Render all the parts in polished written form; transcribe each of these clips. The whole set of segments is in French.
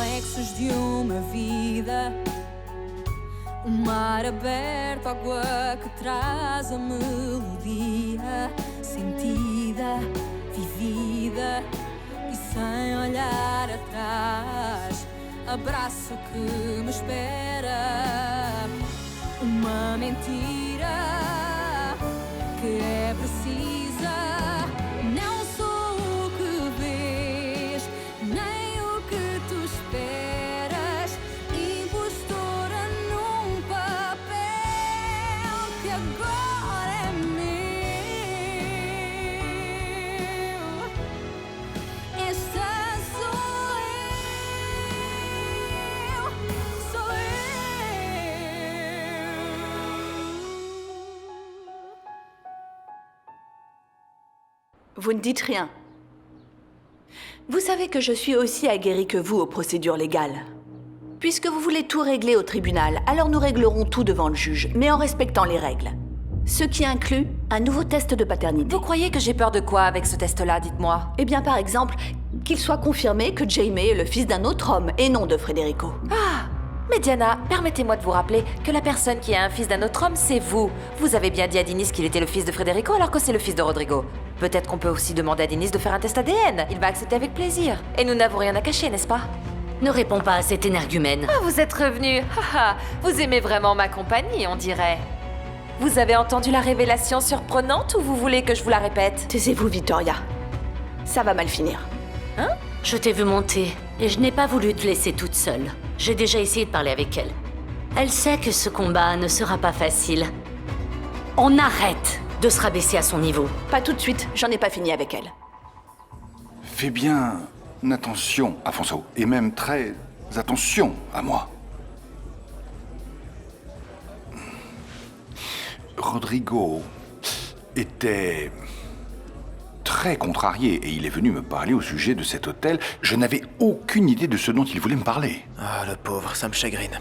reflexos de uma vida. O mar aberto, água que traz a melodia sentida, vivida e sem olhar atrás. Abraço que me espera. Uma mentira que é precisa. Não sou o que vês, nem o que tu esperas. Impostora num papel que agora é meu. Esta sou eu, sou eu. Vous ne dites rien. Vous savez que je suis aussi aguerrie que vous aux procédures légales. Puisque vous voulez tout régler au tribunal, alors nous réglerons tout devant le juge, mais en respectant les règles. Ce qui inclut un nouveau test de paternité. Vous croyez que j'ai peur de quoi avec ce test-là, dites-moi? Eh bien, par exemple, qu'il soit confirmé que Jamie est le fils d'un autre homme et non de Federico. Ah! Mais Diana, permettez-moi de vous rappeler que la personne qui a un fils d'un autre homme, c'est vous. Vous avez bien dit à Dennis qu'il était le fils de Federico alors que c'est le fils de Rodrigo. Peut-être qu'on peut aussi demander à Dennis de faire un test ADN. Il va accepter avec plaisir. Et nous n'avons rien à cacher, n'est-ce pas? Ne réponds pas à cette énergumène. Ah, vous êtes revenu. Vous aimez vraiment ma compagnie, on dirait. Vous avez entendu la révélation surprenante ou vous voulez que je vous la répète? Taisez-vous, Victoria. Ça va mal finir. Hein? Je t'ai vu monter et je n'ai pas voulu te laisser toute seule. J'ai déjà essayé de parler avec elle. Elle sait que ce combat ne sera pas facile. On arrête de se rabaisser à son niveau. Pas tout de suite, j'en ai pas fini avec elle. Fais bien attention, Afonso, et même très attention à moi. Rodrigo était très contrarié et il est venu me parler au sujet de cet hôtel. Je n'avais aucune idée de ce dont il voulait me parler. Ah, le pauvre, ça me chagrine.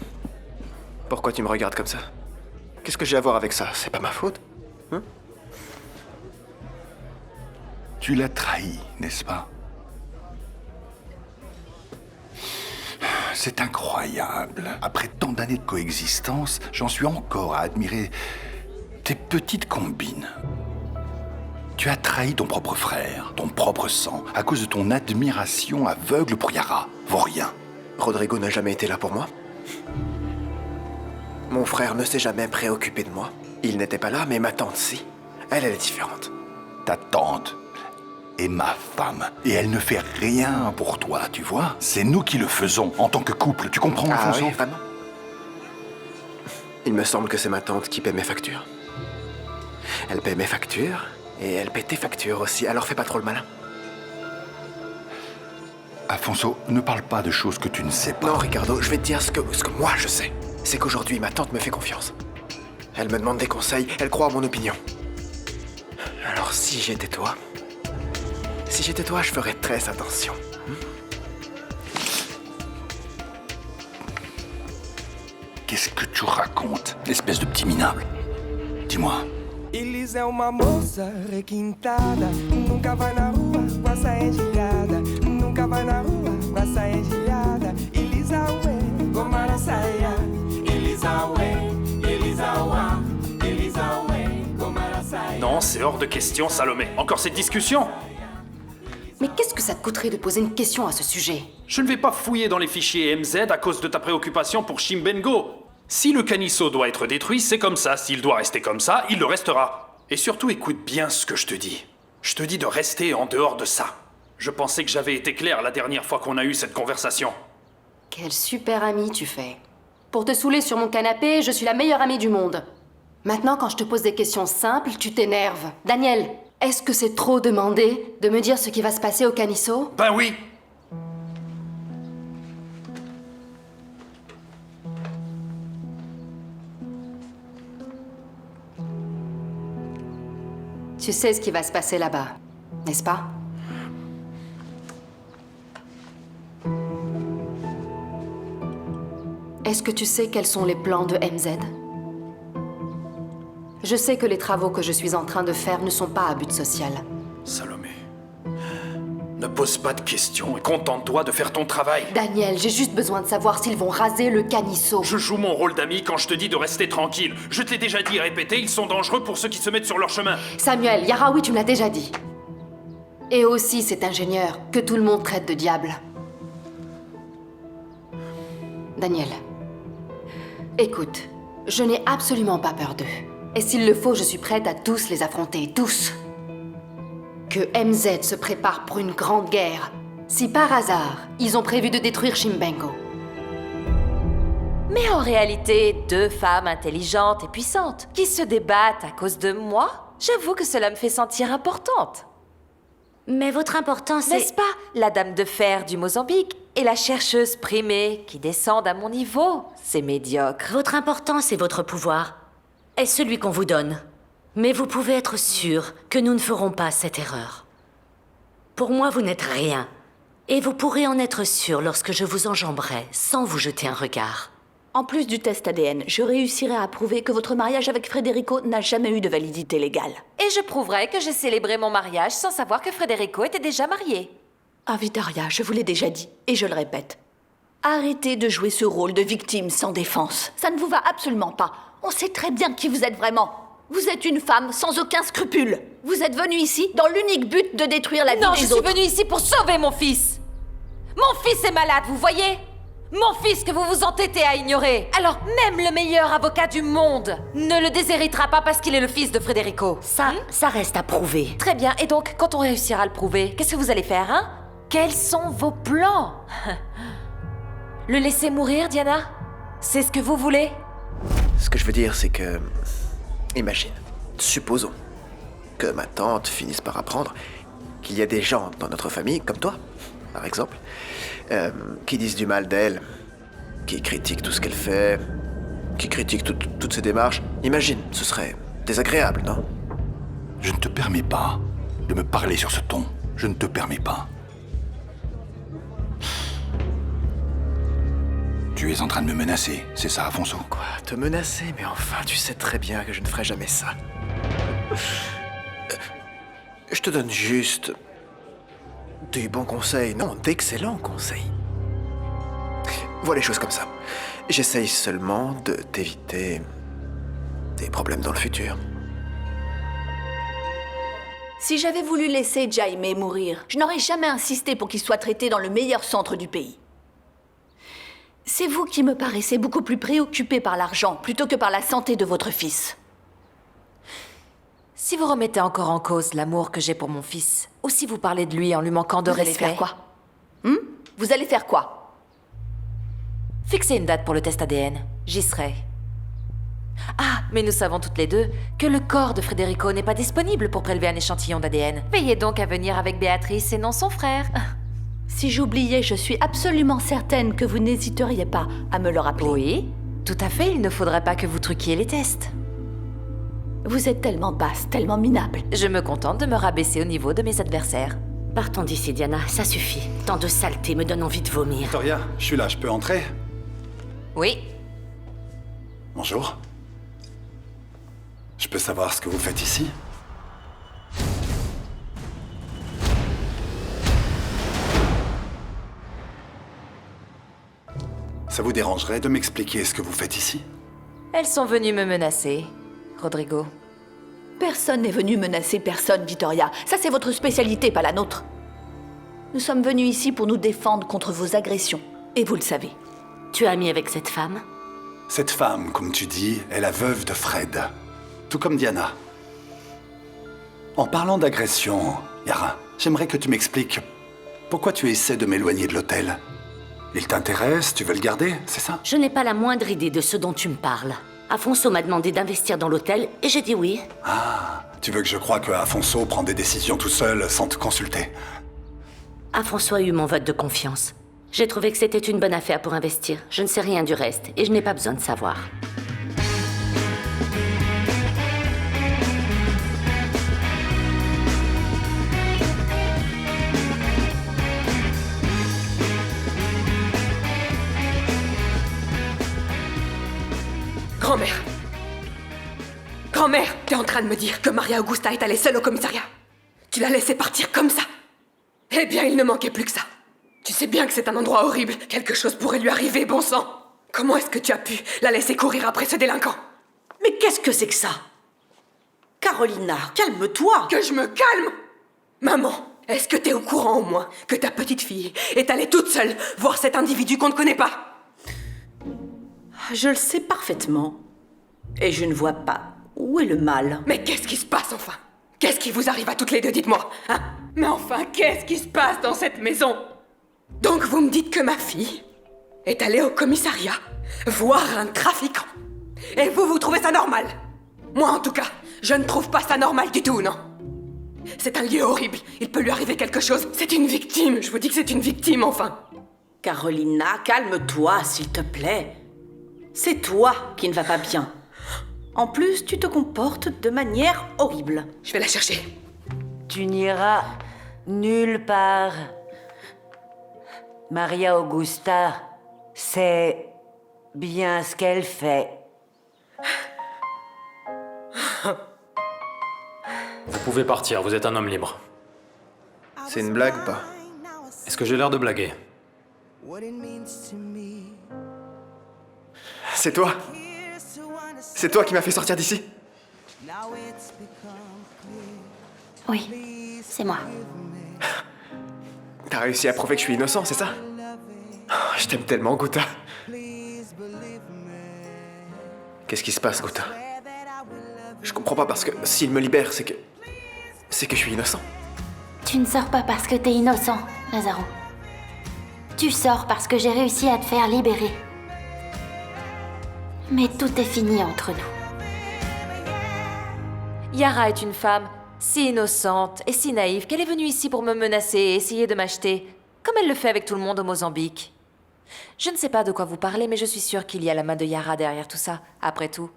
Pourquoi tu me regardes comme ça? Qu'est-ce que j'ai à voir avec ça? C'est pas ma faute? Hein? Tu l'as trahi, n'est-ce pas? C'est incroyable. Après tant d'années de coexistence, j'en suis encore à admirer tes petites combines. Tu as trahi ton propre frère, ton propre sang, à cause de ton admiration aveugle pour Yara. Vaut rien. Rodrigo n'a jamais été là pour moi. Mon frère ne s'est jamais préoccupé de moi. Il n'était pas là, mais ma tante, si. Elle est différente. Ta tante est ma femme. Et elle ne fait rien pour toi, tu vois? C'est nous qui le faisons en tant que couple. Tu comprends, Ah Afonso? oui, vraiment? Il me semble que c'est ma tante qui paie mes factures. Elle paie mes factures, et elle paie tes factures aussi, alors fais pas trop le malin. Afonso, ne parle pas de choses que tu ne sais pas. Non, Ricardo, je vais te dire ce que moi je sais. C'est qu'aujourd'hui, ma tante me fait confiance. Elle me demande des conseils, elle croit à mon opinion. Alors si j'étais toi, je ferais très attention. Qu'est-ce que tu racontes, espèce de petit minable? Dis-moi. Elis é uma moça requintada, nunca vai na rua com a saia engelhada, nunca vai na rua com a saia engelhada. Elisa ué, gomara saia. Elisa ué, Elisa uá, Elisa ué, gomara saia. Non, c'est hors de question, Salomé. Encore cette discussion? Mais qu'est-ce que ça te coûterait de poser une question à ce sujet? Je ne vais pas fouiller dans les fichiers MZ à cause de ta préoccupation pour Chimbengo. Si le canisso doit être détruit, c'est comme ça. S'il doit rester comme ça, il le restera. Et surtout, écoute bien ce que je te dis. Je te dis de rester en dehors de ça. Je pensais que j'avais été clair la dernière fois qu'on a eu cette conversation. Quel super ami tu fais. Pour te saouler sur mon canapé, je suis la meilleure amie du monde. Maintenant, quand je te pose des questions simples, tu t'énerves. Daniel, est-ce que c'est trop demandé de me dire ce qui va se passer au canisso? Ben oui! Tu sais ce qui va se passer là-bas, n'est-ce pas? Est-ce que tu sais quels sont les plans de MZ? Je sais que les travaux que je suis en train de faire ne sont pas à but social. Salomé. Ne pose pas de questions et contente-toi de faire ton travail. Daniel, j'ai juste besoin de savoir s'ils vont raser le canisso. Je joue mon rôle d'ami quand je te dis de rester tranquille. Je te l'ai déjà dit et répété, ils sont dangereux pour ceux qui se mettent sur leur chemin. Samuel, Yaraoui, tu me l'as déjà dit. Et aussi cet ingénieur que tout le monde traite de diable. Daniel, écoute, je n'ai absolument pas peur d'eux. Et s'il le faut, je suis prête à tous les affronter, tous. Que MZ se prépare pour une grande guerre. Si par hasard, ils ont prévu de détruire Shimbengo. Mais en réalité, deux femmes intelligentes et puissantes qui se débattent à cause de moi, j'avoue que cela me fait sentir importante. Mais votre importance est... N'est-ce pas la dame de fer du Mozambique et la chercheuse primée qui descendent à mon niveau? C'est médiocre. Votre importance et votre pouvoir est celui qu'on vous donne. Mais vous pouvez être sûr que nous ne ferons pas cette erreur. Pour moi, vous n'êtes rien. Et vous pourrez en être sûr lorsque je vous enjamberai sans vous jeter un regard. En plus du test ADN, je réussirai à prouver que votre mariage avec Federico n'a jamais eu de validité légale. Et je prouverai que j'ai célébré mon mariage sans savoir que Federico était déjà marié. Ah, Vittoria, je vous l'ai déjà dit, et je le répète. Arrêtez de jouer ce rôle de victime sans défense. Ça ne vous va absolument pas. On sait très bien qui vous êtes vraiment. Vous êtes une femme sans aucun scrupule. Vous êtes venue ici dans l'unique but de détruire la vie des autres. Non, je suis venue ici pour sauver mon fils. Mon fils est malade, vous voyez? Mon fils que vous vous entêtez à ignorer. Alors même le meilleur avocat du monde ne le déshéritera pas parce qu'il est le fils de Federico. Ça reste à prouver. Très bien, et donc, quand on réussira à le prouver, qu'est-ce que vous allez faire, hein? Quels sont vos plans? Le laisser mourir, Diana? C'est ce que vous voulez? Ce que je veux dire, c'est que... Imagine, supposons que ma tante finisse par apprendre qu'il y a des gens dans notre famille, comme toi, par exemple, qui disent du mal d'elle, qui critiquent tout ce qu'elle fait, qui critiquent toutes ses démarches. Imagine, ce serait désagréable, non? Je ne te permets pas de me parler sur ce ton. Je ne te permets pas. Tu es en train de me menacer, c'est ça, Afonso? Quoi? Te menacer? Mais enfin, tu sais très bien que je ne ferai jamais ça. Je te donne juste... des bons conseils, non, d'excellents conseils. Vois les choses comme ça. J'essaye seulement de t'éviter des problèmes dans le futur. Si j'avais voulu laisser Jaime mourir, je n'aurais jamais insisté pour qu'il soit traité dans le meilleur centre du pays. C'est vous qui me paraissez beaucoup plus préoccupé par l'argent plutôt que par la santé de votre fils. Si vous remettez encore en cause l'amour que j'ai pour mon fils, ou si vous parlez de lui en lui manquant de Vous allez respect... faire quoi? Vous allez faire quoi? Fixez une date pour le test ADN. J'y serai. Ah, mais nous savons toutes les deux que le corps de Federico n'est pas disponible pour prélever un échantillon d'ADN. Veillez donc à venir avec Béatrice et non son frère. Si j'oubliais, je suis absolument certaine que vous n'hésiteriez pas à me le rappeler. Oui, tout à fait, il ne faudrait pas que vous truquiez les tests. Vous êtes tellement basse, tellement minable. Je me contente de me rabaisser au niveau de mes adversaires. Partons d'ici, Diana, ça suffit. Tant de saleté me donne envie de vomir. Victoria, je suis là, je peux entrer? Oui. Bonjour. Je peux savoir ce que vous faites ici? Ça vous dérangerait de m'expliquer ce que vous faites ici? Elles sont venues me menacer, Rodrigo. Personne n'est venu menacer personne, Vittoria. Ça, c'est votre spécialité, pas la nôtre. Nous sommes venus ici pour nous défendre contre vos agressions. Et vous le savez. Tu es ami avec cette femme? Cette femme, comme tu dis, est la veuve de Fred. Tout comme Diana. En parlant d'agression, Yara, j'aimerais que tu m'expliques pourquoi tu essaies de m'éloigner de l'hôtel. Il t'intéresse? Tu veux le garder? C'est ça? Je n'ai pas la moindre idée de ce dont tu me parles. Afonso m'a demandé d'investir dans l'hôtel et j'ai dit oui. Ah, tu veux que je croie que Afonso prend des décisions tout seul sans te consulter? Afonso a eu mon vote de confiance. J'ai trouvé que c'était une bonne affaire pour investir. Je ne sais rien du reste et je n'ai pas besoin de savoir. Grand-mère! Grand-mère, t'es en train de me dire que Maria Augusta est allée seule au commissariat? Tu l'as laissée partir comme ça? Eh bien, il ne manquait plus que ça. Tu sais bien que c'est un endroit horrible. Quelque chose pourrait lui arriver, bon sang. Comment est-ce que tu as pu la laisser courir après ce délinquant? Mais qu'est-ce que c'est que ça? Carolina, calme-toi. Que je me calme? Maman, est-ce que t'es au courant au moins que ta petite fille est allée toute seule voir cet individu qu'on ne connaît pas? Je le sais parfaitement. Et je ne vois pas où est le mal. Mais qu'est-ce qui se passe enfin? Qu'est-ce qui vous arrive à toutes les deux, dites-moi, hein? Mais enfin, qu'est-ce qui se passe dans cette maison? Donc vous me dites que ma fille est allée au commissariat voir un trafiquant. Et vous trouvez ça normal? Moi en tout cas, je ne trouve pas ça normal du tout, non? C'est un lieu horrible, il peut lui arriver quelque chose. C'est une victime, je vous dis que c'est une victime enfin. Carolina, calme-toi, s'il te plaît. C'est toi qui ne va pas bien. En plus, tu te comportes de manière horrible. Je vais la chercher. Tu n'iras nulle part. Maria Augusta sait bien ce qu'elle fait. Vous pouvez partir, vous êtes un homme libre. C'est une blague ou pas? Est-ce que j'ai l'air de blaguer? C'est toi? C'est toi qui m'as fait sortir d'ici? Oui, c'est moi. T'as réussi à prouver que je suis innocent, c'est ça? Oh, je t'aime tellement, Gouta. Qu'est-ce qui se passe, Gouta? Je comprends pas parce que s'il me libère, c'est que je suis innocent. Tu ne sors pas parce que t'es innocent, Lazaro. Tu sors parce que j'ai réussi à te faire libérer. Mais tout est fini entre nous. Yara est une femme si innocente et si naïve qu'elle est venue ici pour me menacer et essayer de m'acheter, comme elle le fait avec tout le monde au Mozambique. Je ne sais pas de quoi vous parlez, mais je suis sûre qu'il y a la main de Yara derrière tout ça, après tout.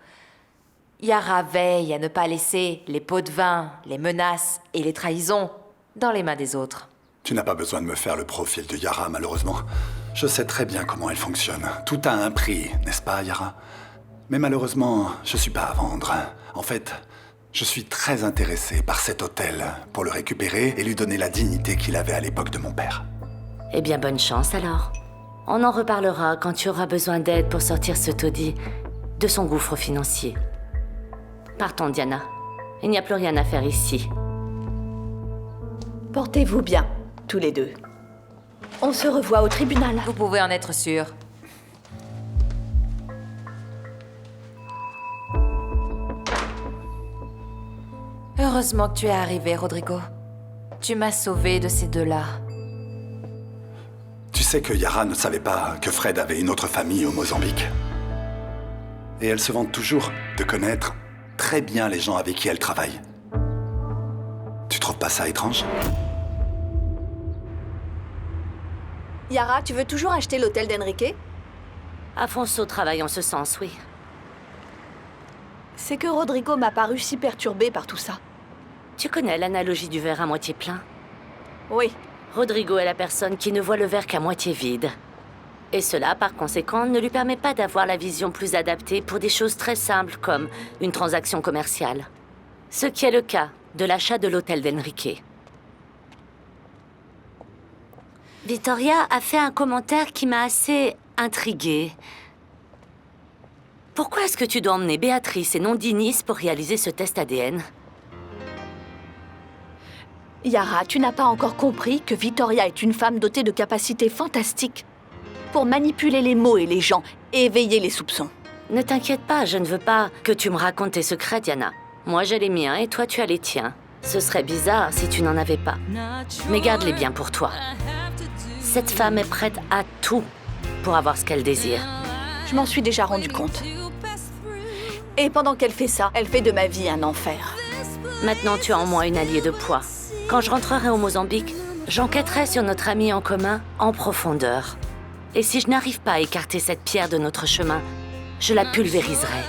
Yara veille à ne pas laisser les pots de vin, les menaces et les trahisons dans les mains des autres. Tu n'as pas besoin de me faire le profil de Yara, malheureusement. Je sais très bien comment elle fonctionne. Tout a un prix, n'est-ce pas, Yara? Mais malheureusement, je suis pas à vendre. En fait, je suis très intéressé par cet hôtel pour le récupérer et lui donner la dignité qu'il avait à l'époque de mon père. Eh bien, bonne chance alors. On en reparlera quand tu auras besoin d'aide pour sortir ce taudis de son gouffre financier. Partons, Diana. Il n'y a plus rien à faire ici. Portez-vous bien, tous les deux. On se revoit au tribunal. Vous pouvez en être sûr. Heureusement que tu es arrivé, Rodrigo. Tu m'as sauvé de ces deux-là. Tu sais que Yara ne savait pas que Fred avait une autre famille au Mozambique. Et elle se vante toujours de connaître très bien les gens avec qui elle travaille. Tu trouves pas ça étrange? Yara, tu veux toujours acheter l'hôtel d'Enrique? Afonso travaille en ce sens, oui. C'est que Rodrigo m'a paru si perturbé par tout ça. Tu connais l'analogie du verre à moitié plein? Oui. Rodrigo est la personne qui ne voit le verre qu'à moitié vide. Et cela, par conséquent, ne lui permet pas d'avoir la vision plus adaptée pour des choses très simples comme une transaction commerciale. Ce qui est le cas de l'achat de l'hôtel d'Enrique. Victoria a fait un commentaire qui m'a assez intriguée. Pourquoi est-ce que tu dois emmener Béatrice et non Dinis pour réaliser ce test ADN? Yara, tu n'as pas encore compris que Victoria est une femme dotée de capacités fantastiques pour manipuler les mots et les gens et éveiller les soupçons. Ne t'inquiète pas, je ne veux pas que tu me racontes tes secrets, Diana. Moi, j'ai les miens et toi, tu as les tiens. Ce serait bizarre si tu n'en avais pas. Mais garde-les bien pour toi. Cette femme est prête à tout pour avoir ce qu'elle désire. Je m'en suis déjà rendu compte. Et pendant qu'elle fait ça, elle fait de ma vie un enfer. Maintenant, tu as en moi une alliée de poids. Quand je rentrerai au Mozambique, j'enquêterai sur notre amie en commun en profondeur. Et si je n'arrive pas à écarter cette pierre de notre chemin, je la pulvériserai.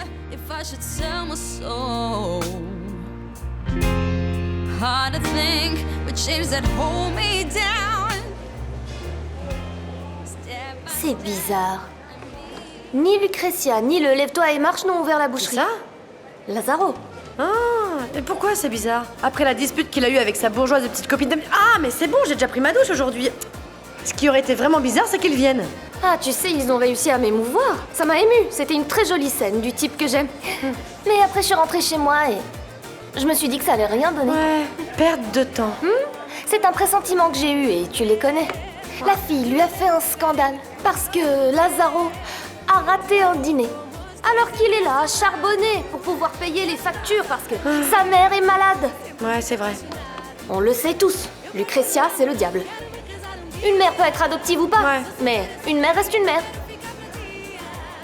C'est bizarre. Ni Lucretia, ni le Lève-toi et marche n'ont ouvert la boucherie. Ça? Lazaro. Ah, Mais pourquoi c'est bizarre? Après la dispute qu'il a eue avec sa bourgeoise de petite copine de... Ah, mais c'est bon, j'ai déjà pris ma douche aujourd'hui. Ce qui aurait été vraiment bizarre, c'est qu'ils viennent. Ah, tu sais, ils ont réussi à m'émouvoir. Ça m'a émue. C'était une très jolie scène, du type que j'aime. Mais après, je suis rentrée chez moi et... je me suis dit que ça allait rien donner. Ouais, perte de temps. C'est un pressentiment que j'ai eu et tu les connais. La fille lui a fait un scandale parce que Lazaro a raté un dîner. Alors qu'il est là à charbonner pour pouvoir payer les factures parce que sa mère est malade. Ouais, c'est vrai. On le sait tous, Lucretia, c'est le diable. Une mère peut être adoptive ou pas, mais une mère reste une mère.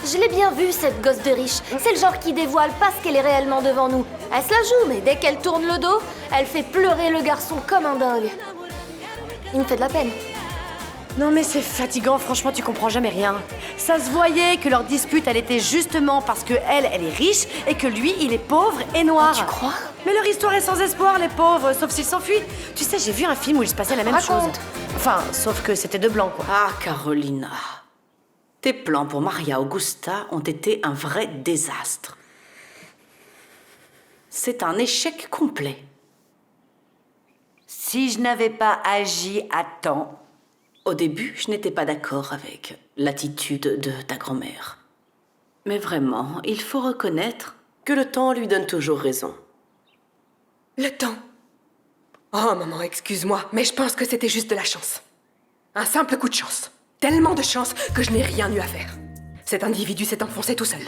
Je l'ai bien vue, cette gosse de riche. C'est le genre qui dévoile pas ce qu'elle est réellement devant nous. Elle se la joue, mais dès qu'elle tourne le dos, elle fait pleurer le garçon comme un dingue. Il me fait de la peine. Non mais c'est fatigant, franchement tu comprends jamais rien. Ça se voyait que leur dispute elle était justement parce que elle est riche et que lui il est pauvre et noir. Tu crois? Mais leur histoire est sans espoir les pauvres, sauf s'ils s'enfuient. Tu sais j'ai vu un film où il se passait la même chose. Enfin, sauf que c'était de blanc quoi. Ah Carolina, tes plans pour Maria Augusta ont été un vrai désastre. C'est un échec complet. Si je n'avais pas agi à temps... Au début, je n'étais pas d'accord avec l'attitude de ta grand-mère. Mais vraiment, il faut reconnaître que le temps lui donne toujours raison. Le temps? Oh maman, excuse-moi, mais je pense que c'était juste de la chance. Un simple coup de chance. Tellement de chance que je n'ai rien eu à faire. Cet individu s'est enfoncé tout seul.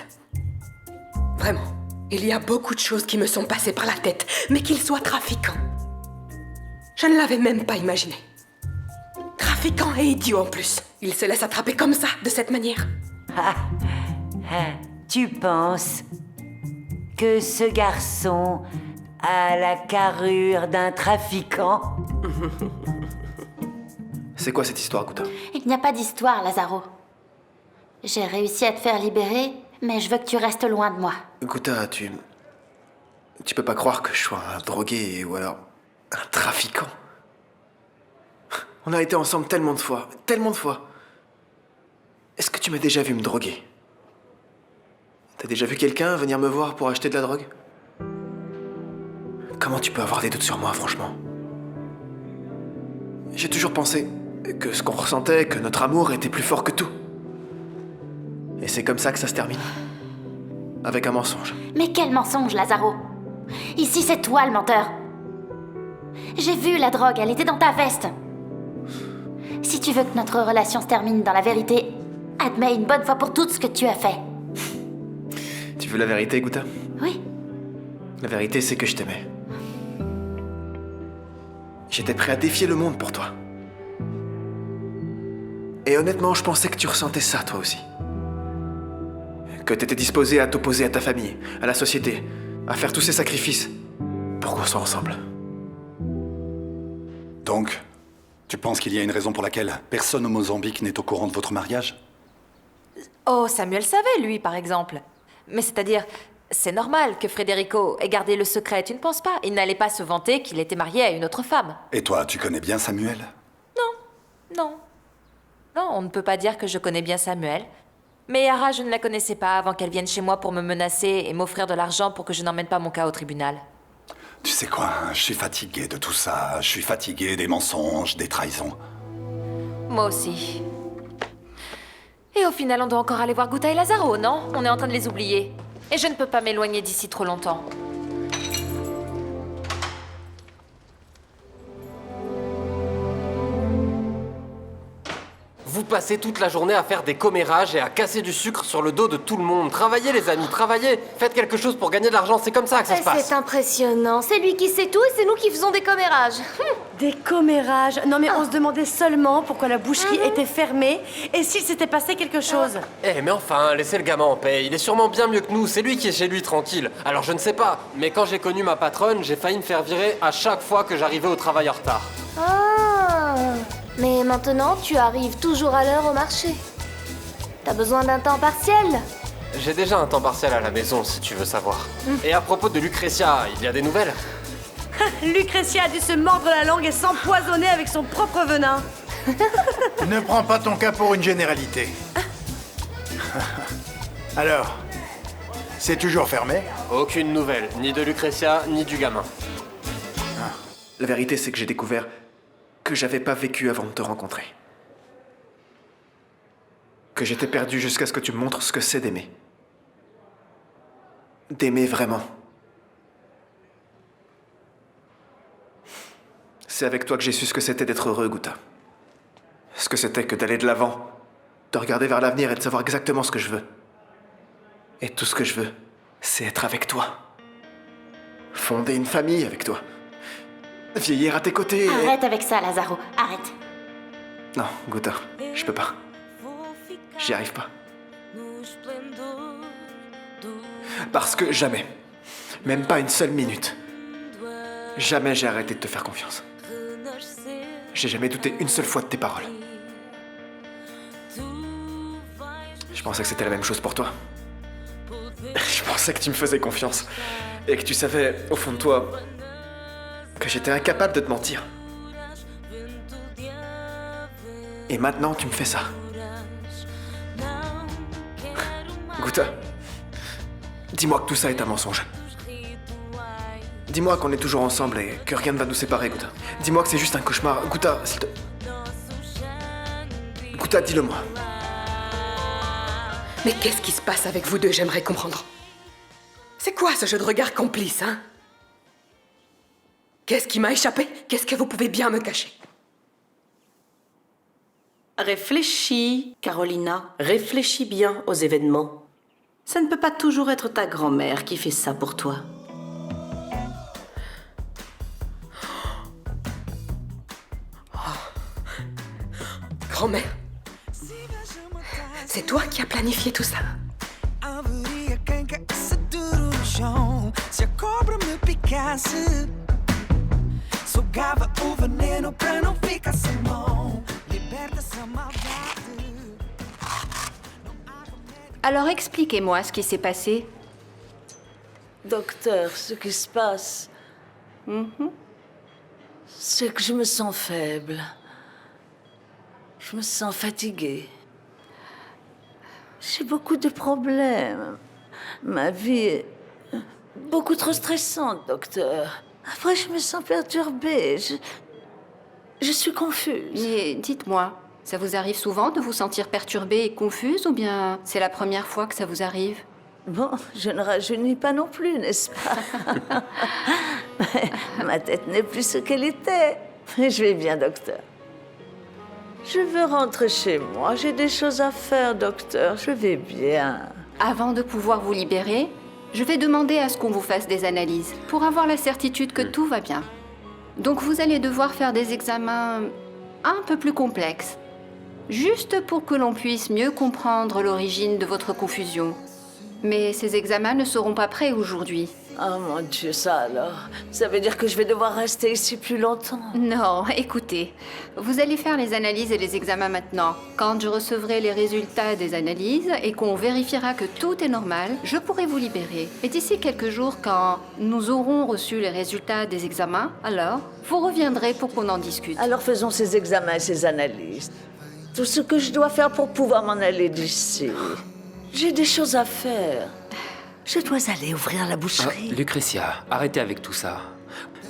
Vraiment, il y a beaucoup de choses qui me sont passées par la tête, mais qu'il soit trafiquant. Je ne l'avais même pas imaginé. Trafiquant et idiot en plus. Il se laisse attraper comme ça, de cette manière. Tu penses que ce garçon a la carrure d'un trafiquant? C'est quoi cette histoire, Gouda? Il n'y a pas d'histoire, Lazaro. J'ai réussi à te faire libérer, mais je veux que tu restes loin de moi. Gouda, tu peux pas croire que je sois un drogué ou alors un trafiquant. On a été ensemble tellement de fois, tellement de fois. Est-ce que tu m'as déjà vu me droguer? T'as déjà vu quelqu'un venir me voir pour acheter de la drogue? Comment tu peux avoir des doutes sur moi, franchement? J'ai toujours pensé que ce qu'on ressentait, que notre amour était plus fort que tout. Et c'est comme ça que ça se termine. Avec un mensonge. Mais quel mensonge, Lazaro! Ici, c'est toi le menteur. J'ai vu la drogue, elle était dans ta veste. Si tu veux que notre relation se termine dans la vérité, admets une bonne fois pour toutes ce que tu as fait. Tu veux la vérité, Gouda? Oui. La vérité, c'est que je t'aimais. J'étais prêt à défier le monde pour toi. Et honnêtement, je pensais que tu ressentais ça, toi aussi. Que t'étais disposé à t'opposer à ta famille, à la société, à faire tous ces sacrifices pour qu'on soit ensemble. Donc, tu penses qu'il y a une raison pour laquelle personne au Mozambique n'est au courant de votre mariage? Oh, Samuel savait, lui, par exemple. Mais c'est-à-dire, c'est normal que Federico ait gardé le secret, tu ne penses pas? Il n'allait pas se vanter qu'il était marié à une autre femme. Et toi, tu connais bien Samuel? Non, on ne peut pas dire que je connais bien Samuel. Mais Yara, je ne la connaissais pas avant qu'elle vienne chez moi pour me menacer et m'offrir de l'argent pour que je n'emmène pas mon cas au tribunal. Tu sais quoi, je suis fatigué de tout ça. Je suis fatigué des mensonges, des trahisons. Moi aussi. Et au final, on doit encore aller voir Gouda et Lazaro, non? On est en train de les oublier. Et je ne peux pas m'éloigner d'ici trop longtemps. Vous passez toute la journée à faire des commérages et à casser du sucre sur le dos de tout le monde. Travaillez les amis, travaillez. Faites quelque chose pour gagner de l'argent, c'est comme ça que ça se passe. C'est impressionnant. C'est lui qui sait tout et c'est nous qui faisons des commérages. Des commérages? Non mais on se demandait seulement pourquoi la boucherie était fermée et s'il s'était passé quelque chose. Mais enfin, laissez le gamin en paix. Il est sûrement bien mieux que nous. C'est lui qui est chez lui tranquille. Alors je ne sais pas, mais quand j'ai connu ma patronne, j'ai failli me faire virer à chaque fois que j'arrivais au travail en retard. Ah. Mais maintenant, tu arrives toujours à l'heure au marché. T'as besoin d'un temps partiel? J'ai déjà un temps partiel à la maison, si tu veux savoir. Et à propos de Lucretia, il y a des nouvelles? Lucretia a dû se mordre la langue et s'empoisonner avec son propre venin. Ne prends pas ton cas pour une généralité. Alors, C'est toujours fermé? Aucune nouvelle, ni de Lucretia, ni du gamin. La vérité, c'est que j'ai découvert que j'avais pas vécu avant de te rencontrer. Que j'étais perdu jusqu'à ce que tu me montres ce que c'est d'aimer. D'aimer vraiment. C'est avec toi que j'ai su ce que c'était d'être heureux, Guta. Ce que c'était que d'aller de l'avant, de regarder vers l'avenir et de savoir exactement ce que je veux. Et tout ce que je veux, c'est être avec toi. Fonder une famille avec toi. Vieillir à tes côtés. Arrête avec ça, Lazaro. Arrête. Non, Guta, je peux pas. J'y arrive pas. Parce que jamais, même pas une seule minute, jamais j'ai arrêté de te faire confiance. J'ai jamais douté une seule fois de tes paroles. Je pensais que c'était la même chose pour toi. Je pensais que tu me faisais confiance. Et que tu savais, au fond de toi, que j'étais incapable de te mentir. Et maintenant, tu me fais ça. Guta, dis-moi que tout ça est un mensonge. Dis-moi qu'on est toujours ensemble et que rien ne va nous séparer, Guta. Dis-moi que c'est juste un cauchemar. Guta, s'il te... Guta, dis-le-moi. Mais qu'est-ce qui se passe avec vous deux, j'aimerais comprendre. C'est quoi ce jeu de regard complice, hein? Qu'est-ce qui m'a échappé? Qu'est-ce que vous pouvez bien me cacher? Réfléchis, Carolina. Réfléchis bien aux événements. Ça ne peut pas toujours être ta grand-mère qui fait ça pour toi. Grand-mère, c'est toi qui as planifié tout ça? Haveria quem caísse duro no chão se a cobra me picasse. Sugava o veneno pra não ficar sem mão. Liberta essa maldade. Alors expliquez-moi ce qui s'est passé. Docteur, ce qui se passe, c'est que je me sens faible. Je me sens fatiguée. J'ai beaucoup de problèmes. Ma vie est beaucoup trop stressante, docteur. Après, je me sens perturbée. Je suis confuse. Mais dites-moi, ça vous arrive souvent de vous sentir perturbée et confuse ou bien c'est la première fois que ça vous arrive? Bon, je ne rajeunis pas non plus, n'est-ce pas? Ma tête n'est plus ce qu'elle était. Mais je vais bien, docteur. Je veux rentrer chez moi. J'ai des choses à faire, docteur. Je vais bien. Avant de pouvoir vous libérer, je vais demander à ce qu'on vous fasse des analyses pour avoir la certitude que tout va bien. Donc vous allez devoir faire des examens un peu plus complexes, juste pour que l'on puisse mieux comprendre l'origine de votre confusion. Mais ces examens ne seront pas prêts aujourd'hui. Oh mon Dieu, ça alors. Ça veut dire que je vais devoir rester ici plus longtemps. Non, écoutez, vous allez faire les analyses et les examens maintenant. Quand je recevrai les résultats des analyses et qu'on vérifiera que tout est normal, je pourrai vous libérer. Et d'ici quelques jours, quand nous aurons reçu les résultats des examens, alors vous reviendrez pour qu'on en discute. Alors faisons ces examens et ces analyses. Tout ce que je dois faire pour pouvoir m'en aller d'ici. J'ai des choses à faire. Je dois aller ouvrir la boucherie. Lucretia, arrêtez avec tout ça.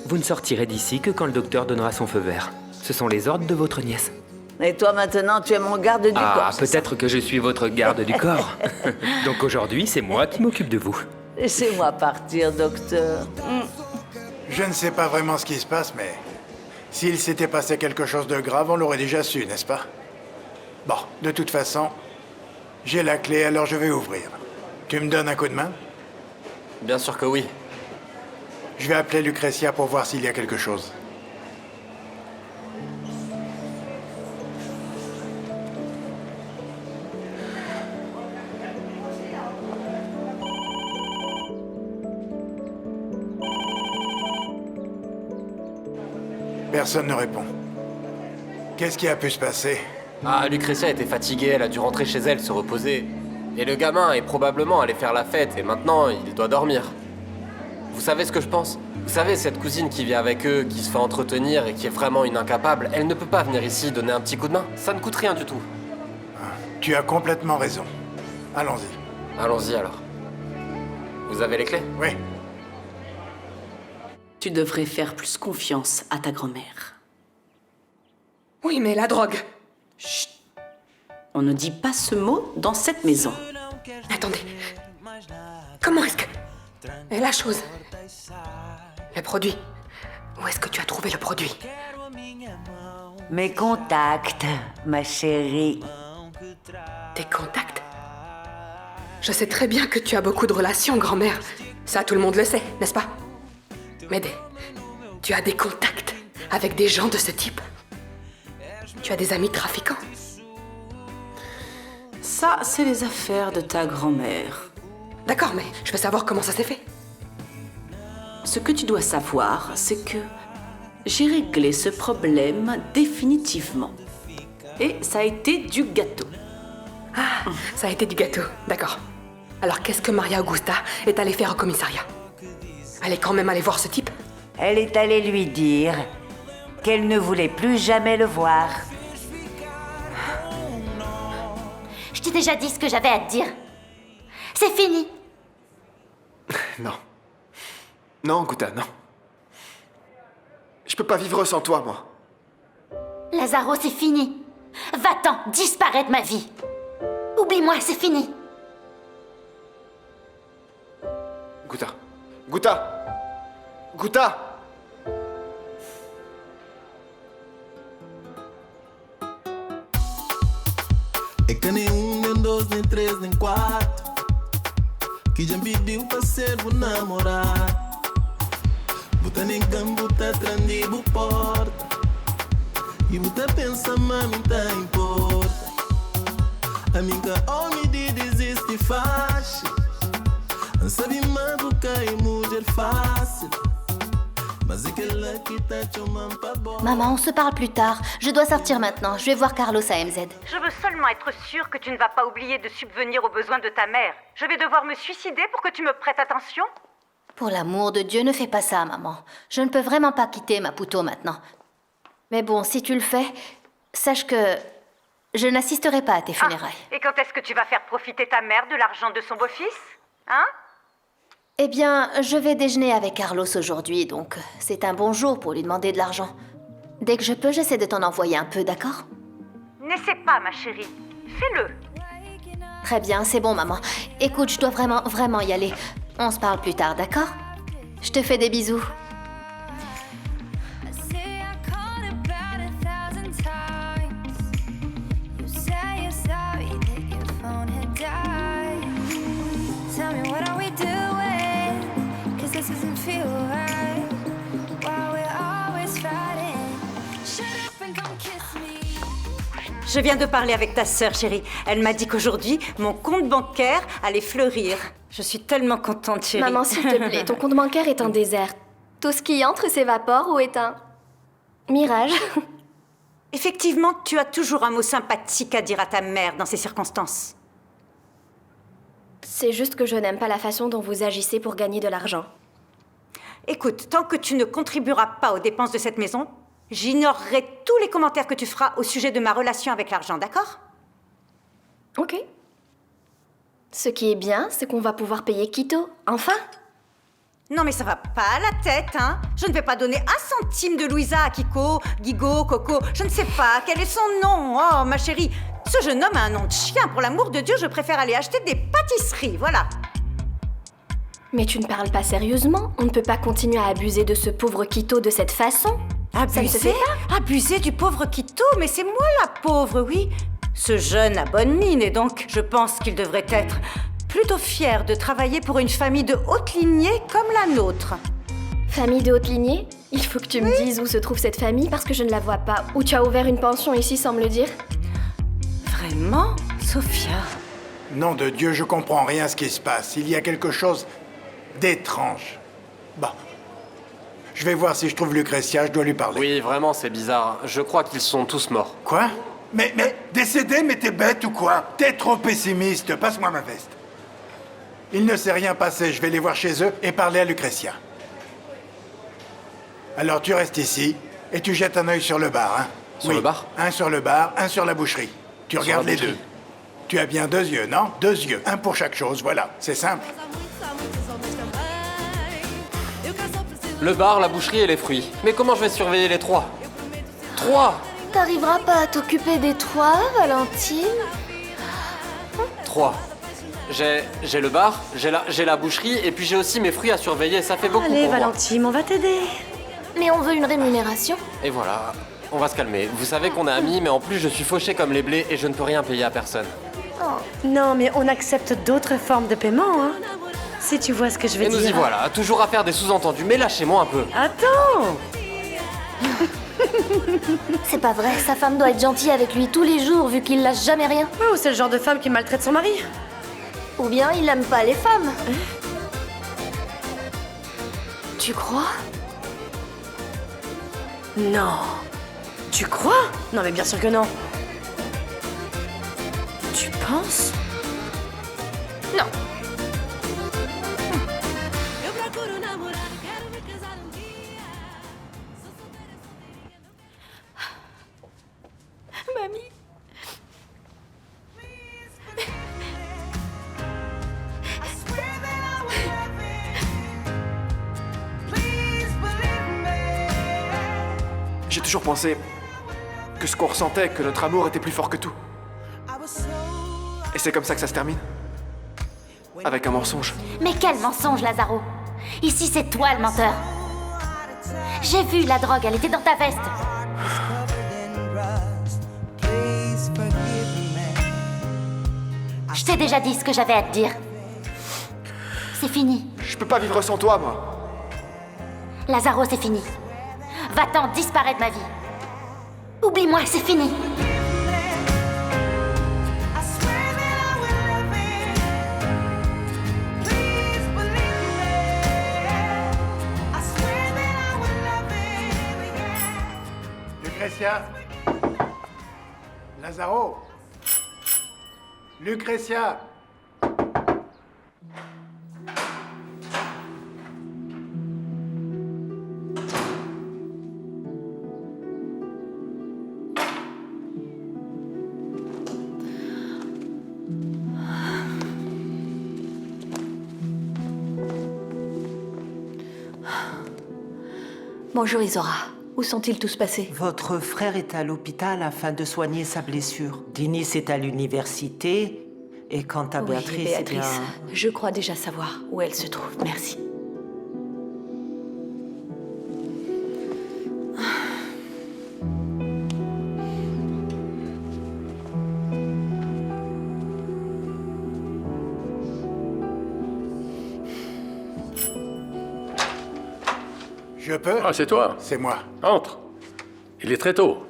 Vous ne sortirez d'ici que quand le docteur donnera son feu vert. Ce sont les ordres de votre nièce. Et toi maintenant, tu es mon garde du corps. Ah, peut-être que je suis votre garde du corps. Donc aujourd'hui, c'est moi qui m'occupe de vous. Laissez-moi partir, docteur. Je ne sais pas vraiment ce qui se passe, mais s'il s'était passé quelque chose de grave, on l'aurait déjà su, n'est-ce pas? Bon, de toute façon, j'ai la clé, alors je vais ouvrir. Tu me donnes un coup de main? Bien sûr que oui. Je vais appeler Lucretia pour voir s'il y a quelque chose. Personne ne répond. Qu'est-ce qui a pu se passer? Ah, Lucretia était fatiguée, elle a dû rentrer chez elle, se reposer. Et le gamin est probablement allé faire la fête, et maintenant, il doit dormir. Vous savez ce que je pense? Vous savez, cette cousine qui vit avec eux, qui se fait entretenir et qui est vraiment une incapable, elle ne peut pas venir ici donner un petit coup de main. Ça ne coûte rien du tout. Tu as complètement raison. Allons-y. Allons-y alors. Vous avez les clés? Oui. Tu devrais faire plus confiance à ta grand-mère. Oui, mais la drogue. Chut. On ne dit pas ce mot dans cette maison. Attendez. Comment est-ce que... Et la chose. Le produit. Où est-ce que tu as trouvé le produit? Mes contacts, ma chérie. Tes contacts? Je sais très bien que tu as beaucoup de relations, grand-mère. Ça, tout le monde le sait, n'est-ce pas? Mais tu as des contacts avec des gens de ce type? Tu as des amis trafiquants? Ça, c'est les affaires de ta grand-mère. D'accord, mais je veux savoir comment ça s'est fait. Ce que tu dois savoir, c'est que j'ai réglé ce problème définitivement. Et ça a été du gâteau. Ah, ça a été du gâteau, d'accord. Alors qu'est-ce que Maria Augusta est allée faire au commissariat? Elle est quand même allée voir ce type? Elle est allée lui dire qu'elle ne voulait plus jamais le voir. Je t'ai déjà dit ce que j'avais à te dire. C'est fini. Non. Non, Gouta, non. Je peux pas vivre sans toi, moi. Lazaro, c'est fini. Va-t'en, disparais de ma vie. Oublie-moi, c'est fini. Gouta. Gouta! Gouta! É que nem nem dois, nem três, nem quatro que já me pediu pra ser o namorado. Bota nem campo, tá trandido porta e bota pensa, mas não tá importa. A minha homem de desiste fácil. Sabe maluca e mulher fácil. Mas é que ela que tá chamando pra boa. Maman, on se parle plus tard. Je dois sortir maintenant. Je vais voir Carlos à MZ. Je veux seulement être sûre que tu ne vas pas oublier de subvenir aux besoins de ta mère. Je vais devoir me suicider pour que tu me prêtes attention. Pour l'amour de Dieu, ne fais pas ça, maman. Je ne peux vraiment pas quitter Maputo maintenant. Mais bon, si tu le fais, sache que je n'assisterai pas à tes funérailles. Et quand est-ce que tu vas faire profiter ta mère de l'argent de son beau-fils? Hein? Eh bien, je vais déjeuner avec Carlos aujourd'hui, donc c'est un bon jour pour lui demander de l'argent. Dès que je peux, j'essaie de t'en envoyer un peu, d'accord? N'essaie pas, ma chérie. Fais-le. Très bien, c'est bon, maman. Écoute, je dois vraiment y aller. On se parle plus tard, d'accord? Je te fais des bisous. Je viens de parler avec ta sœur, chérie. Elle m'a dit qu'aujourd'hui, mon compte bancaire allait fleurir. Je suis tellement contente, chérie. Maman, s'il te plaît, ton compte bancaire est un désert. Tout ce qui entre s'évapore ou est un mirage. Effectivement, tu as toujours un mot sympathique à dire à ta mère dans ces circonstances. C'est juste que je n'aime pas la façon dont vous agissez pour gagner de l'argent. Écoute, tant que tu ne contribueras pas aux dépenses de cette maison, j'ignorerai tous les commentaires que tu feras au sujet de ma relation avec l'argent, d'accord? Ok. Ce qui est bien, c'est qu'on va pouvoir payer Quito, enfin. Non mais ça va pas à la tête, hein. Je ne vais pas donner un centime de Louisa à Kiko, Guigo, Coco, je ne sais pas, quel est son nom? Oh, ma chérie, ce jeune homme a un nom de chien, pour l'amour de Dieu, je préfère aller acheter des pâtisseries, voilà. Mais tu ne parles pas sérieusement. On ne peut pas continuer à abuser de ce pauvre Quito de cette façon. Abuser? Abuser du pauvre Quito? Mais c'est moi la pauvre, oui. Ce jeune a bonne mine et donc je pense qu'il devrait être plutôt fier de travailler pour une famille de haute lignée comme la nôtre. Famille de haute lignée? Il faut que tu me dises où se trouve cette famille parce que je ne la vois pas. Où tu as ouvert une pension ici sans me le dire? Vraiment, Sophia? Nom de Dieu, je comprends rien à ce qui se passe. Il y a quelque chose d'étrange. Bon. Je vais voir si je trouve Lucretia, je dois lui parler. Oui, vraiment, c'est bizarre. Je crois qu'ils sont tous morts. Quoi? Mais décédé, mais t'es bête ou quoi? T'es trop pessimiste, passe-moi ma veste. Il ne s'est rien passé, je vais les voir chez eux et parler à Lucretia. Alors tu restes ici et tu jettes un œil sur le bar, hein? Sur le bar? Un sur le bar, un sur la boucherie. Tu regardes les deux. Tu as bien 2 yeux, non? 2 yeux, un pour chaque chose, voilà, c'est simple. Le bar, la boucherie et les fruits. Mais comment je vais surveiller les trois? 3! T'arriveras pas à t'occuper des 3, Valentine? 3. J'ai le bar, j'ai la boucherie, et puis j'ai aussi mes fruits à surveiller. Ça fait beaucoup Allez, pour moi. Valentine, on va t'aider. Mais on veut une rémunération. Et voilà, on va se calmer. Vous savez qu'on est amis, mais en plus je suis fauché comme les blés et je ne peux rien payer à personne. Non, mais on accepte d'autres formes de paiement, hein. Si tu vois ce que je veux Et dire. nous y voilà, toujours à faire des sous-entendus, mais lâchez-moi un peu. Attends! C'est pas vrai, sa femme doit être gentille avec lui tous les jours vu qu'il lâche jamais rien. Oh, c'est le genre de femme qui maltraite son mari. Ou bien il aime pas les femmes. Tu crois? Non. Tu crois? Non, mais bien sûr que non. Tu penses? Non. Mamie. J'ai toujours pensé que ce qu'on ressentait, que notre amour était plus fort que tout. Et c'est comme ça que ça se termine. Avec un mensonge. Mais quel mensonge, Lazaro. Ici, c'est toi le menteur. J'ai vu la drogue, elle était dans ta veste. Je t'ai déjà dit ce que j'avais à te dire. C'est fini. Je peux pas vivre sans toi, moi. Lazaro, c'est fini. Va-t'en, disparaître de ma vie. Oublie-moi, c'est fini. Lucretia. Lazaro. Lucretia. Bonjour Isora. Où sont-ils tous passés? Votre frère est à l'hôpital afin de soigner sa blessure. Dinis est à l'université. Et quant à Béatrice, Oui, Béatrice, eh bien... je crois déjà savoir où elle se trouve. Merci. Je peux? Ah, c'est toi? C'est moi. Entre. Il est très tôt.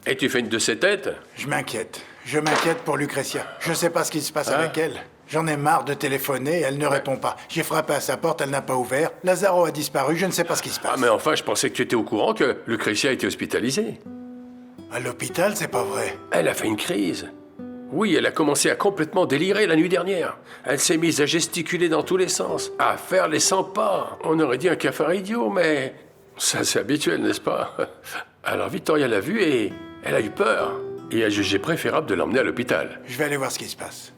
Et tu fais une de ces têtes? Je m'inquiète. Je m'inquiète pour Lucretia. Je sais pas ce qui se passe avec elle. J'en ai marre de téléphoner, elle ne répond pas. J'ai frappé à sa porte, elle n'a pas ouvert. Lazaro a disparu, je ne sais pas ce qui se passe. Ah, mais enfin, je pensais que tu étais au courant que Lucretia a été hospitalisée. À l'hôpital, c'est pas vrai. Elle a fait une crise. Oui, elle a commencé à complètement délirer la nuit dernière. Elle s'est mise à gesticuler dans tous les sens, à faire les 100 pas. On aurait dit un cafard idiot, mais ça c'est habituel, n'est-ce pas? Alors Victoria l'a vue et elle a eu peur. Et a jugé préférable de l'emmener à l'hôpital. Je vais aller voir ce qui se passe.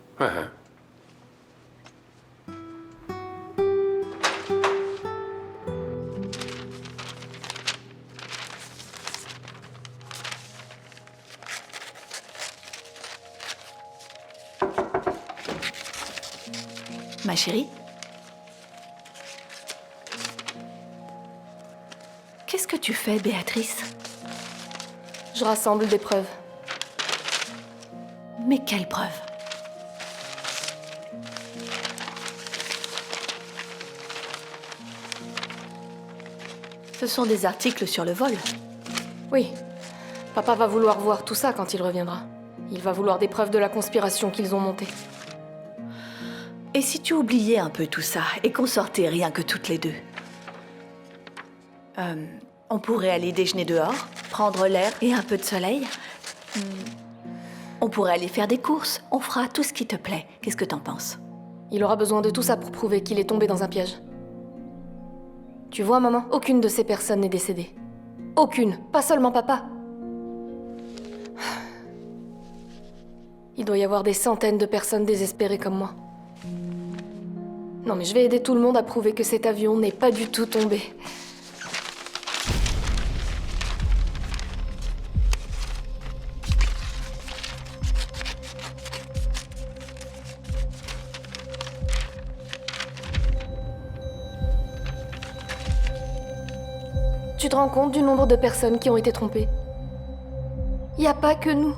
Ma chérie? Qu'est-ce que tu fais, Béatrice? Je rassemble des preuves. Mais quelles preuves? Ce sont des articles sur le vol. Oui. Papa va vouloir voir tout ça quand il reviendra. Il va vouloir des preuves de la conspiration qu'ils ont montée. Et si tu oubliais un peu tout ça et qu'on sortait rien que toutes les deux? On pourrait aller déjeuner dehors, prendre l'air et un peu de soleil. On pourrait aller faire des courses. On fera tout ce qui te plaît. Qu'est-ce que t'en penses? Il aura besoin de tout ça pour prouver qu'il est tombé dans un piège. Tu vois, maman, aucune de ces personnes n'est décédée. Aucune. Pas seulement papa. Il doit y avoir des centaines de personnes désespérées comme moi. Non, mais je vais aider tout le monde à prouver que cet avion n'est pas du tout tombé. Tu te rends compte du nombre de personnes qui ont été trompées? Y a pas que nous.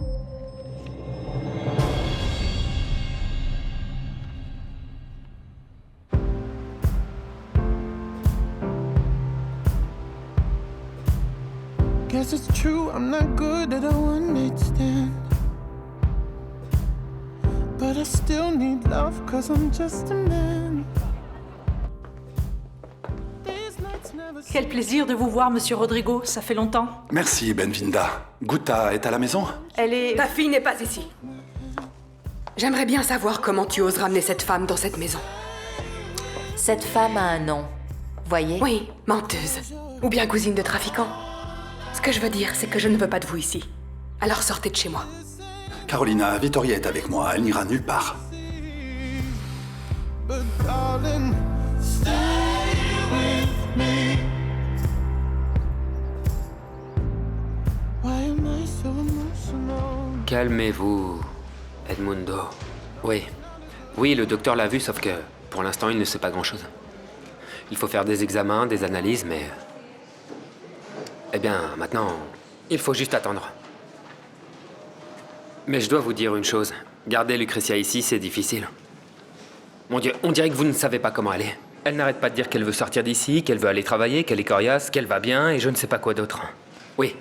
Guess it's true, I'm not good at a one-night stand. But I still need love, cause I'm just a man. Quel plaisir de vous voir, monsieur Rodrigo. Ça fait longtemps. Merci, Benvinda. Guta est à la maison? Elle est... Ta fille n'est pas ici. J'aimerais bien savoir comment tu oses ramener cette femme dans cette maison. Cette femme a un nom. Voyez? Oui, menteuse. Ou bien cousine de trafiquant. Ce que je veux dire, c'est que je ne veux pas de vous ici. Alors sortez de chez moi. Carolina, Vittoria est avec moi. Elle n'ira nulle part. But darling, stay with me. Why am I so emotional? Calmez-vous, Edmundo. Oui. Oui, le docteur l'a vu, sauf que pour l'instant, il ne sait pas grand-chose. Il faut faire des examens, des analyses, mais... Eh bien, maintenant, il faut juste attendre. Mais je dois vous dire une chose. Garder Lucretia ici, c'est difficile. Mon Dieu, on dirait que vous ne savez pas comment elle est. Elle n'arrête pas de dire qu'elle veut sortir d'ici, qu'elle veut aller travailler, qu'elle est coriace, qu'elle va bien, et je ne sais pas quoi d'autre. Oui.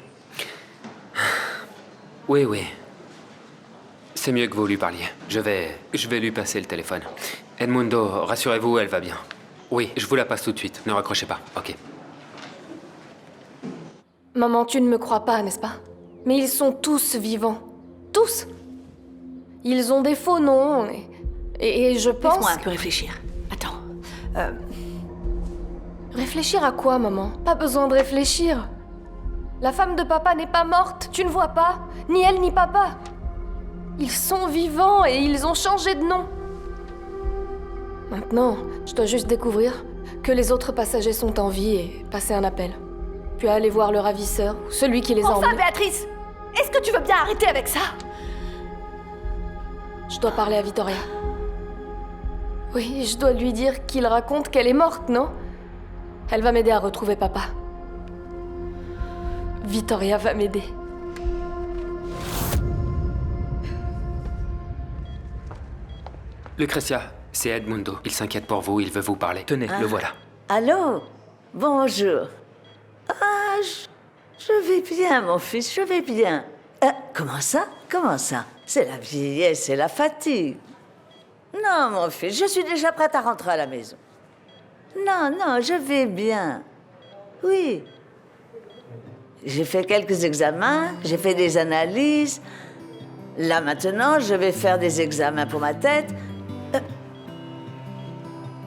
Oui, oui. C'est mieux que vous lui parliez. Je vais lui passer le téléphone. Edmundo, rassurez-vous, elle va bien. Oui, je vous la passe tout de suite. Ne raccrochez pas. Ok. Maman, tu ne me crois pas, n'est-ce pas? Mais ils sont tous vivants. Tous. Ils ont des faux noms et je pense... Laisse-moi un peu réfléchir. Attends. Réfléchir à quoi, maman? Pas besoin de réfléchir. La femme de papa n'est pas morte, tu ne vois pas? Ni elle, ni papa. Ils sont vivants et ils ont changé de nom. Maintenant, je dois juste découvrir que les autres passagers sont en vie et passer un appel. Puis aller voir le ravisseur, ou celui qui les a emmenés. Enfin, Béatrice! Est-ce que tu veux bien arrêter avec ça? Je dois parler à Vittoria. Oui, je dois lui dire qu'il raconte qu'elle est morte, non? Elle va m'aider à retrouver papa. Vittoria va m'aider. Lucretia, c'est Edmundo. Il s'inquiète pour vous, il veut vous parler. Tenez, le voilà. Allô? Bonjour. Ah, je vais bien, mon fils, je vais bien. Comment ça? Comment ça? C'est la vieillesse, c'est la fatigue. Non, mon fils, je suis déjà prête à rentrer à la maison. Non, non, je vais bien. Oui. J'ai fait quelques examens, j'ai fait des analyses. Là, maintenant, je vais faire des examens pour ma tête.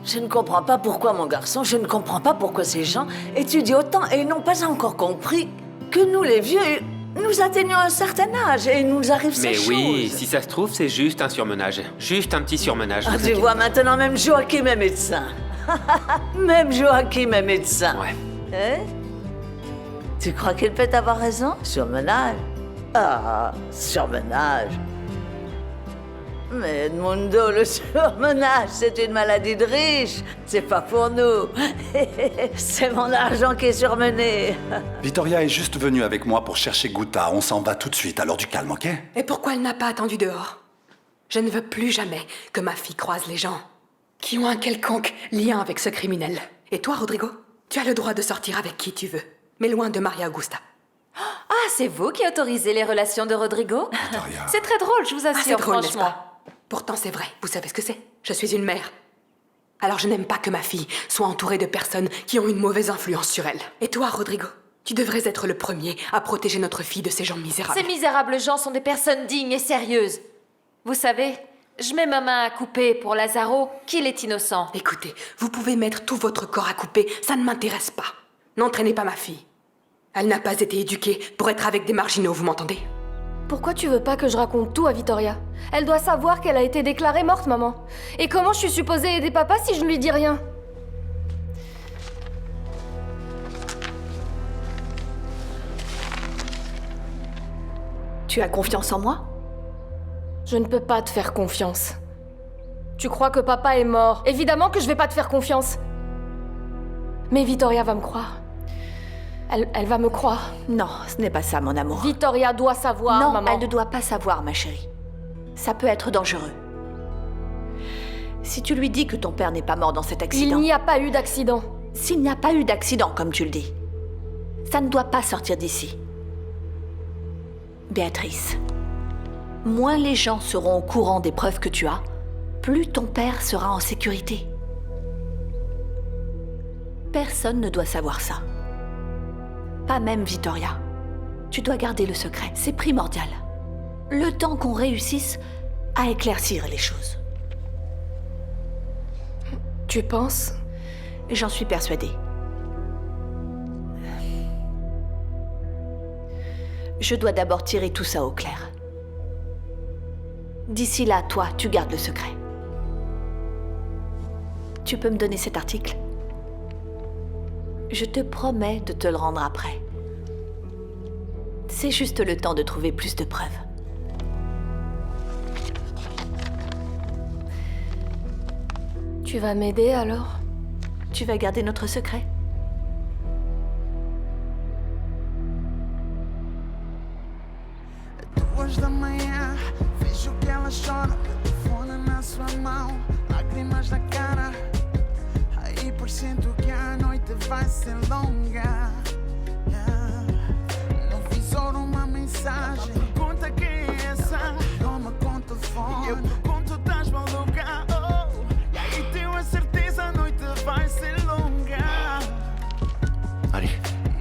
Je ne comprends pas pourquoi, mon garçon, je ne comprends pas pourquoi ces gens étudient autant et n'ont pas encore compris que nous, les vieux, nous atteignons un certain âge et il nous arrive ces choses. Mais oui, si ça se trouve, c'est juste un surmenage. Juste un petit surmenage. Ah, tu vois, maintenant, même Joachim est médecin. Même Joachim est médecin. Ouais. Hein? Tu crois qu'il peut avoir raison? Surmenage? Ah, surmenage. Mais Edmundo, le surmenage, c'est une maladie de riche. C'est pas pour nous. C'est mon argent qui est surmené. Vittoria est juste venue avec moi pour chercher Guta. On s'en va tout de suite, alors du calme, ok? Et pourquoi elle n'a pas attendu dehors? Je ne veux plus jamais que ma fille croise les gens qui ont un quelconque lien avec ce criminel. Et toi, Rodrigo, tu as le droit de sortir avec qui tu veux, mais loin de Maria Augusta. Ah, c'est vous qui autorisez les relations de Rodrigo? C'est très drôle, je vous assure, c'est drôle, n'est-ce franchement. pas? Pourtant, c'est vrai. Vous savez ce que c'est? Je suis une mère. Alors je n'aime pas que ma fille soit entourée de personnes qui ont une mauvaise influence sur elle. Et toi, Rodrigo, tu devrais être le premier à protéger notre fille de ces gens misérables. Ces misérables gens sont des personnes dignes et sérieuses. Vous savez, je mets ma main à couper pour Lazaro, qu'il est innocent. Écoutez, vous pouvez mettre tout votre corps à couper, ça ne m'intéresse pas. N'entraînez pas ma fille. Elle n'a pas été éduquée pour être avec des marginaux, vous m'entendez? Pourquoi tu veux pas que je raconte tout à Vittoria? Elle doit savoir qu'elle a été déclarée morte, maman. Et comment je suis supposée aider papa si je ne lui dis rien? Tu as confiance en moi? Je ne peux pas te faire confiance. Tu crois que papa est mort. Évidemment que je vais pas te faire confiance. Mais Vittoria va me croire. Elle va me croire. Non, ce n'est pas ça, mon amour. Victoria doit savoir, non, maman. elle ne doit pas savoir, ma chérie. Ça peut être dangereux. Si tu lui dis que ton père n'est pas mort dans cet accident... Il n'y a pas eu d'accident. S'il n'y a pas eu d'accident, comme tu le dis, ça ne doit pas sortir d'ici. Béatrice, moins les gens seront au courant des preuves que tu as, plus ton père sera en sécurité. Personne ne doit savoir ça. Pas même Victoria. Tu dois garder le secret, c'est primordial. Le temps qu'on réussisse à éclaircir les choses. Tu penses? J'en suis persuadée. Je dois d'abord tirer tout ça au clair. D'ici là, toi, tu gardes le secret. Tu peux me donner cet article? Je te promets de te le rendre après. C'est juste le temps de trouver plus de preuves. Tu vas m'aider alors? Tu vas garder notre secret? Duas da manhã, vejo que ela chora, telefone na sua mão, lágrimas na cara. Aí pressento que a noite vai ser longa. No visor uma mensagem, pergunta quem é essa, não me conta o telefone. Eu pergunto, estás maluca? Oh, e aí tenho a certeza a noite vai ser longa. Allez.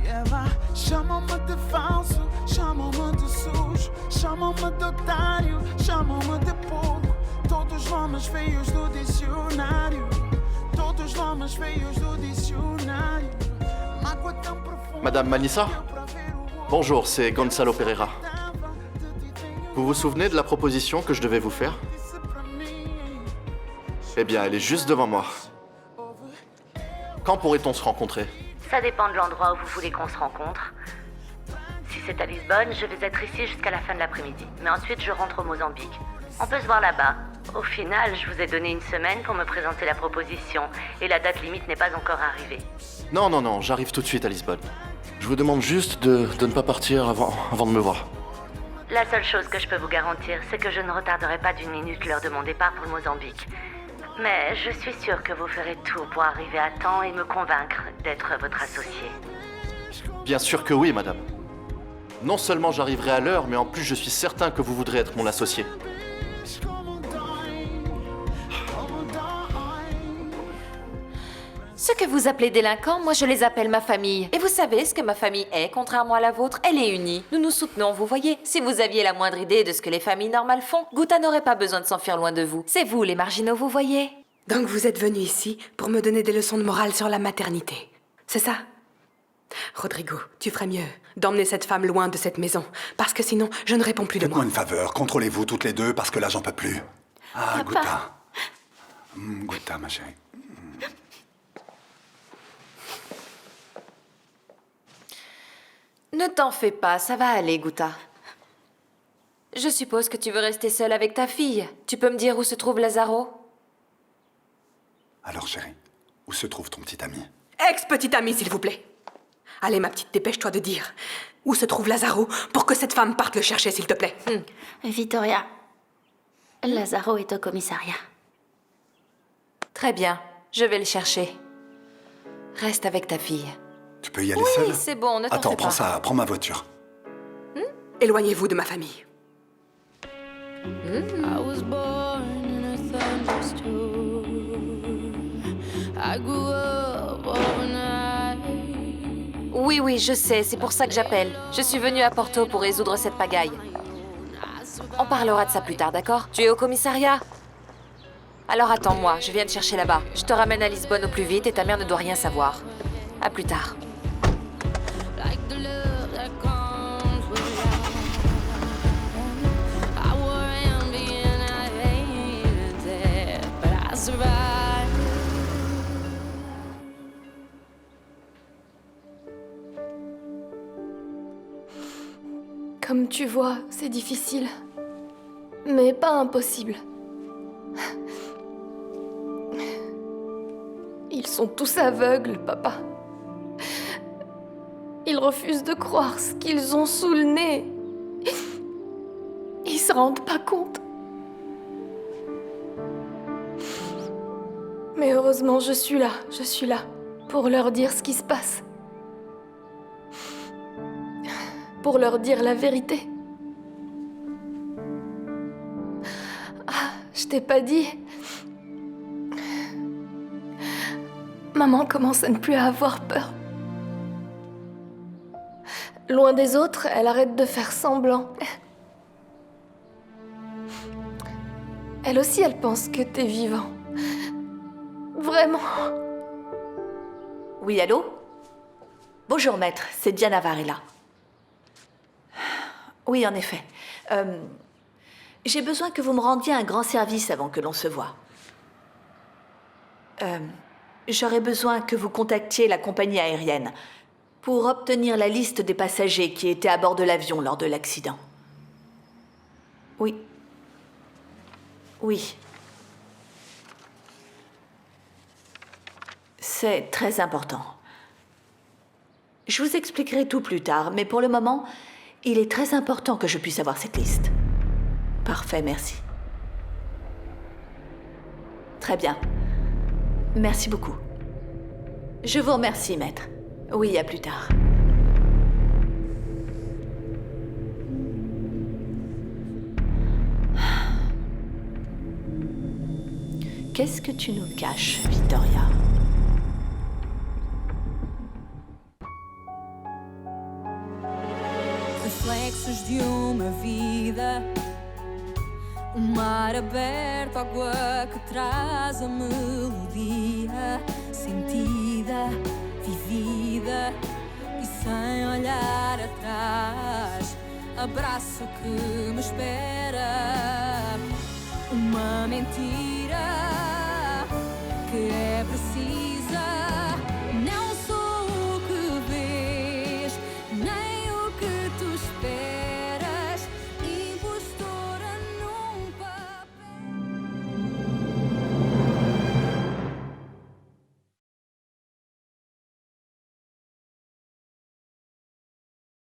E ela chama-me de falso, chama-me de sujo, chama-me de otário, chama-me de pouco. Todos os nomes feios do dicionário. Todos os nomes feios do dicionário. Mágoa tão profunda. Madame Manissa? Bonjour, c'est Gonzalo Pereira. Vous vous souvenez de la proposition que je devais vous faire? Eh bien, elle est juste devant moi. Quand pourrait-on se rencontrer? Ça dépend de l'endroit où vous voulez qu'on se rencontre. Si c'est à Lisbonne, je vais être ici jusqu'à la fin de l'après-midi. Mais ensuite, je rentre au Mozambique. On peut se voir là-bas. Au final, je vous ai donné une semaine pour me présenter la proposition. Et la date limite n'est pas encore arrivée. Non, non, non, j'arrive tout de suite à Lisbonne. Je vous demande juste de ne pas partir avant de me voir. La seule chose que je peux vous garantir, c'est que je ne retarderai pas d'une minute l'heure de mon départ pour le Mozambique. Mais je suis sûre que vous ferez tout pour arriver à temps et me convaincre d'être votre associé. Bien sûr que oui, madame. Non seulement j'arriverai à l'heure, mais en plus je suis certain que vous voudrez être mon associé. Ceux que vous appelez délinquants, moi je les appelle ma famille. Et vous savez ce que ma famille est, contrairement à la vôtre? Elle est unie. Nous nous soutenons, vous voyez. Si vous aviez la moindre idée de ce que les familles normales font, Guta n'aurait pas besoin de s'enfuir loin de vous. C'est vous, les marginaux, vous voyez. Donc vous êtes venu ici pour me donner des leçons de morale sur la maternité. C'est ça? Rodrigo, tu ferais mieux d'emmener cette femme loin de cette maison. Parce que sinon, je ne réponds plus de moi. Faites-moi une faveur, contrôlez-vous toutes les deux parce que là j'en peux plus. Ah, Papa. Guta. Guta, ma chérie. Ne t'en fais pas, ça va aller, Guta. Je suppose que tu veux rester seule avec ta fille. Tu peux me dire où se trouve Lazaro? Alors chérie, où se trouve ton petit ami? Ex-petite amie, s'il vous plaît. Allez, ma petite, dépêche-toi de dire où se trouve Lazaro pour que cette femme parte le chercher, s'il te plaît. Victoria, Lazaro est au commissariat. Très bien, je vais le chercher. Reste avec ta fille. Tu peux y aller Oui, seule? c'est bon, ne t'en Attends, fais prends pas. ça, prends ma voiture. Éloignez-vous de ma famille. I was born in a thunderstorm. I grew up overnight. Oui, oui, je sais, c'est pour ça que j'appelle. Je suis venue à Porto pour résoudre cette pagaille. On parlera de ça plus tard, d'accord? Tu es au commissariat? Alors attends-moi, je viens te chercher là-bas. Je te ramène à Lisbonne au plus vite et ta mère ne doit rien savoir. À plus tard. Like the love that comes with love. I wore envy and I hated it, but I survived. Comme tu vois, c'est difficile. Mais pas impossible. Ils sont tous aveugles, papa. Ils refusent de croire ce qu'ils ont sous le nez. Ils se rendent pas compte. Mais heureusement, je suis là, pour leur dire ce qui se passe. Pour leur dire la vérité. Ah, je t'ai pas dit. Maman commence à ne plus avoir peur. Loin des autres, elle arrête de faire semblant. Elle aussi, elle pense que t'es vivant. Vraiment. Oui, allô? Bonjour, maître, c'est Diana Varela. Oui, en effet. J'ai besoin que vous me rendiez un grand service avant que l'on se voie. J'aurais besoin que vous contactiez la compagnie aérienne pour obtenir la liste des passagers qui étaient à bord de l'avion lors de l'accident. Oui. Oui. C'est très important. Je vous expliquerai tout plus tard, mais pour le moment, il est très important que je puisse avoir cette liste. Parfait, merci. Très bien. Merci beaucoup. Je vous remercie, maître. Oui, à plus tard. Qu'est-ce que tu nous caches, Victoria? Reflexos de uma vida, mar aberto, água que traz a melodia sentida, vivida e sem olhar atrás. Abraço que me espera, uma mentira que é precisa.